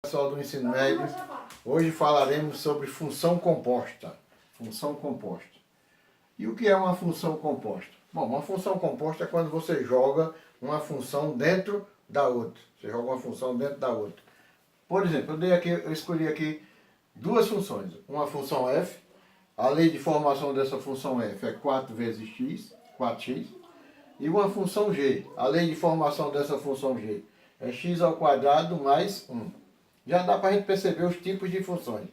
Pessoal do ensino médio, hoje falaremos sobre função composta. Função composta. E o que é uma função composta? Bom, uma função composta é quando você joga uma função dentro da outra. Você joga uma função dentro da outra. Por exemplo, eu escolhi aqui duas funções. Uma função f, a lei de formação dessa função f é 4 vezes x, 4x. E uma função g, a lei de formação dessa função g é x ao quadrado mais 1. Já dá para a gente perceber os tipos de funções.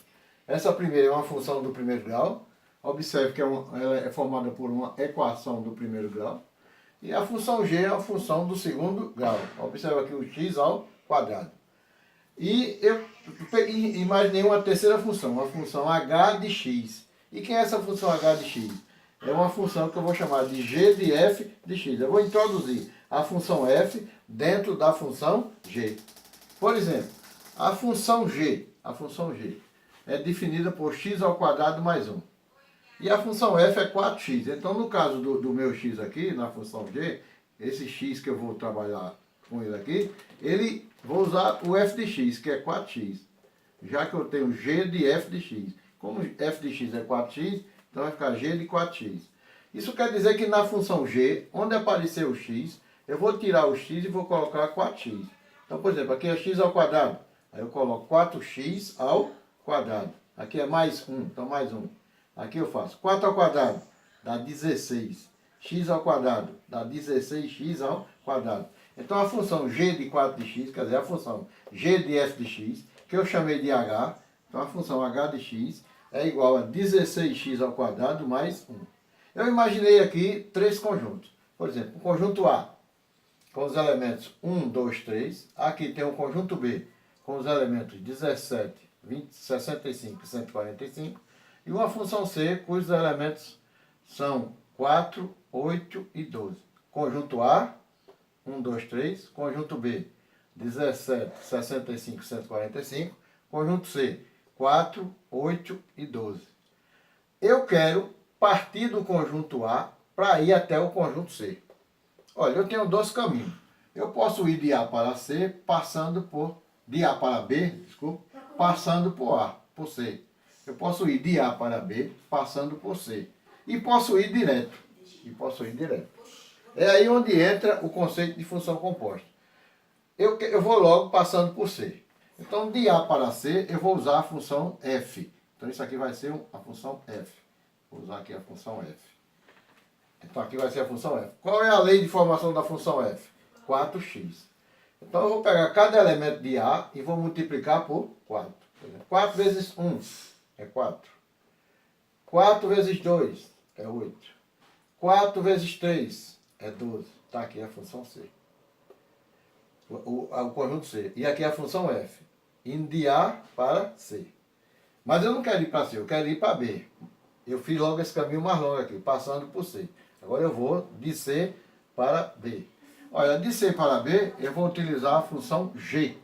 Essa primeira é uma função do primeiro grau. Observe que ela é formada por uma equação do primeiro grau. E a função g é a função do segundo grau. Observe aqui o x ao quadrado. E eu imaginei uma terceira função, uma função h de x. E quem é essa função h de x? É uma função que eu vou chamar de g de f de x. Eu vou introduzir a função f dentro da função g. Por exemplo, a função g é definida por x ao quadrado mais 1. E a função f é 4x. Então, no caso do meu x aqui, na função g, esse x que eu vou trabalhar com ele aqui, vou usar o f de x, que é 4x. Já que eu tenho g de f de x. Como f de x é 4x, então vai ficar g de 4x. Isso quer dizer que na função g, onde aparecer o x, eu vou tirar o x e vou colocar 4x. Então, por exemplo, aqui é x ao quadrado. Aí eu coloco 4x ao quadrado. Aqui é mais 1, então mais 1. Aqui eu faço 4 ao quadrado, dá 16. X ao quadrado, dá 16x ao quadrado. Então a função g de 4 de x, quer dizer, a função g de f de x, que eu chamei de h, então a função h de x é igual a 16x ao quadrado mais 1. Eu imaginei aqui três conjuntos. Por exemplo, o conjunto A, com os elementos 1, 2, 3. Aqui tem o conjunto B, com os elementos 17, 20, 65 e 145. E uma função C, cujos elementos são 4, 8 e 12. Conjunto A, 1, 2, 3. Conjunto B, 17, 65 e 145. Conjunto C, 4, 8 e 12. Eu quero partir do conjunto A para ir até o conjunto C. Olha, eu tenho dois caminhos. Eu posso ir de A para C, passando por... de A para B, desculpa, passando por A, por C. Eu posso ir de A para B, passando por C. E posso ir direto. É aí onde entra o conceito de função composta. Eu vou logo passando por C. Então, de A para C, eu vou usar a função f. Então, isso aqui vai ser a função f. Vou usar aqui a função f. Então, aqui vai ser a função f. Qual é a lei de formação da função f? 4x. Então, eu vou pegar cada elemento de A e vou multiplicar por 4. 4 vezes 1 é 4. 4 vezes 2 é 8. 4 vezes 3 é 12. Está aqui a função C. O conjunto C. E aqui a função F. Indo de A para C. Mas eu não quero ir para C, eu quero ir para B. Eu fiz logo esse caminho mais longo aqui, passando por C. Agora eu vou de C para B. Olha, de C para B, eu vou utilizar a função G.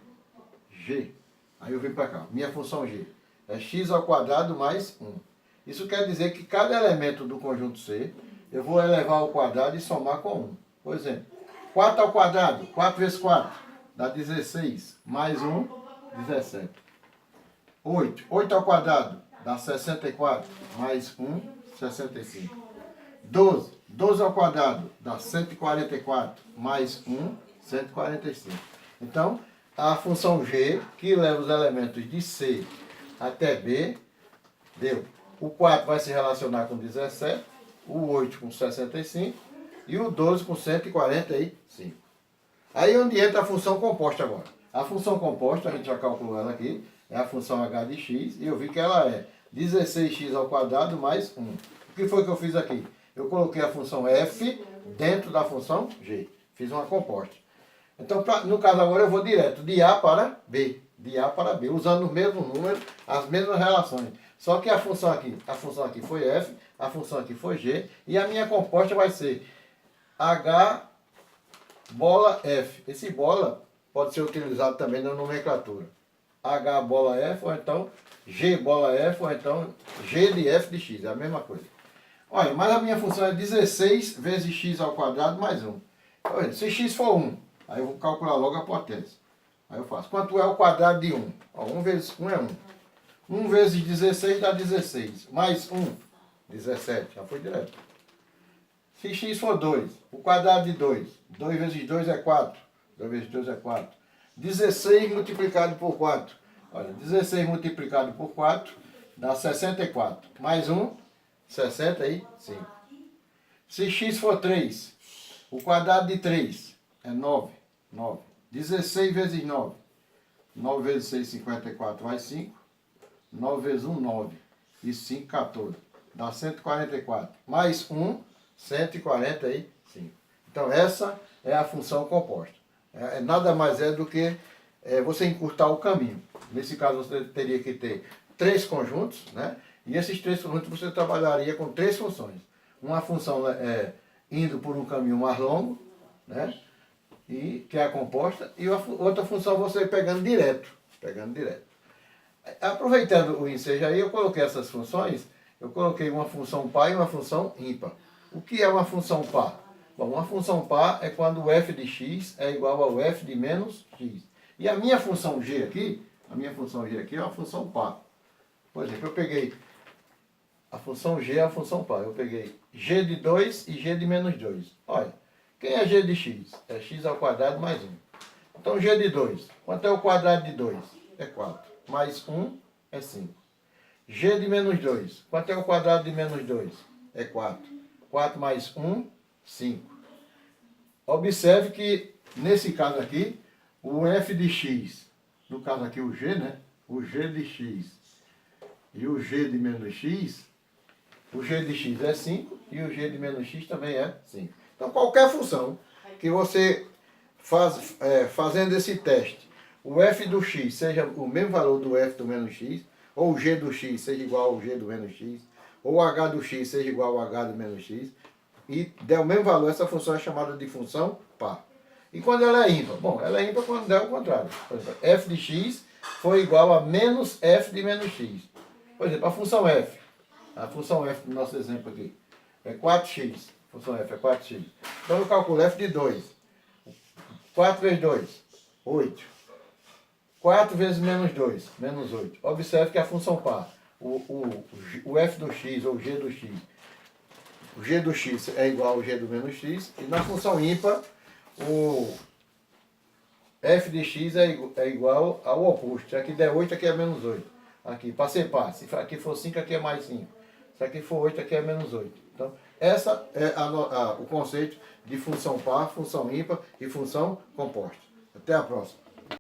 Aí eu venho para cá. Minha função G é x ao quadrado mais 1. Isso quer dizer que cada elemento do conjunto C, eu vou elevar ao quadrado e somar com 1. Por exemplo, 4 ao quadrado, 4 vezes 4, dá 16. Mais 1, 17. 8 ao quadrado, dá 64. Mais 1, 65. 12 ao quadrado dá 144, mais 1, 145. Então, a função g, que leva os elementos de C até B, deu. O 4 vai se relacionar com 17, o 8 com 65 e o 12 com 145. Aí onde entra a função composta agora. A função composta, a gente já calculou ela aqui, é a função h de x, e eu vi que ela é 16x ao quadrado mais 1. O que foi que eu fiz aqui? Eu coloquei a função f dentro da função g. Fiz uma composta. Então, no caso agora, eu vou direto de A para B. De A para B, usando o mesmo número, as mesmas relações. Só que a função aqui foi f, a função aqui foi g, e a minha composta vai ser h bola f. Esse bola pode ser utilizado também na nomenclatura. h bola f, ou então g bola f, ou então g de f de x. É a mesma coisa. Olha, mas a minha função é 16 vezes x ao quadrado mais 1. Então, se x for 1, aí eu vou calcular logo a potência. Aí eu faço. Quanto é o quadrado de 1? Ó, 1 vezes 1 é 1. 1 vezes 16 dá 16. Mais 1, 17. Já foi direto. Se x for 2, o quadrado de 2. 2 vezes 2 é 4. 2 vezes 2 é 4. 16 multiplicado por 4. Olha, 16 multiplicado por 4 dá 64. Mais 1, 65. Se x for 3, o quadrado de 3 é 9. 9. 16 vezes 9. 9 vezes 6, 54, mais 5. 9 vezes 1, 9. E 5, 14. Dá 144. Mais 1, 145. Então, essa é a função composta. Nada mais é do que você encurtar o caminho. Nesse caso, você teria que ter 3 conjuntos, né? E esses 3 conjuntos você trabalharia com 3 funções. Uma função indo por um caminho mais longo, né? E, que é a composta, e outra função você pegando direto. Aproveitando o ensejo aí, eu coloquei essas funções, eu coloquei uma função par e uma função ímpar. O que é uma função par? Bom, uma função par é quando o f de x é igual ao f de menos x. E a minha função g aqui, é uma função par. Por exemplo, eu peguei a função g é a função par. Eu peguei g de 2 e g de menos 2. Olha, quem é g de x? É x ao quadrado mais 1. Então g de 2, quanto é o quadrado de 2? É 4. Mais 1 é 5. G de menos 2, quanto é o quadrado de menos 2? É 4. 4 mais 1, 5. Observe que, nesse caso aqui, o f de x, no caso aqui o g, né? O g de x e o g de menos x, o g de x é 5 e o g de menos x também é 5. Então, qualquer função que você fazendo esse teste, o f do x seja o mesmo valor do f do menos x, ou o g do x seja igual ao g do menos x, ou o h do x seja igual ao h do menos x, e der o mesmo valor, essa função é chamada de função par. E quando ela é ímpar? Bom, ela é ímpar quando der o contrário. Por exemplo, f de x foi igual a menos f de menos x. Por exemplo, a função f do nosso exemplo aqui, é 4x. A função f é 4x. Então eu calculo f de 2. 4 vezes 2, 8. 4 vezes menos 2, menos 8. Observe que a função par, o f do x ou o g do x é igual ao g do menos x, e na função ímpar, o f de x é igual ao oposto. Se aqui der 8, aqui é menos 8. Aqui, para ser par, se aqui for 5, aqui é mais 5. Se aqui for 8, aqui é menos 8. Então, essa é o conceito de função par, função ímpar e função composta. Até a próxima.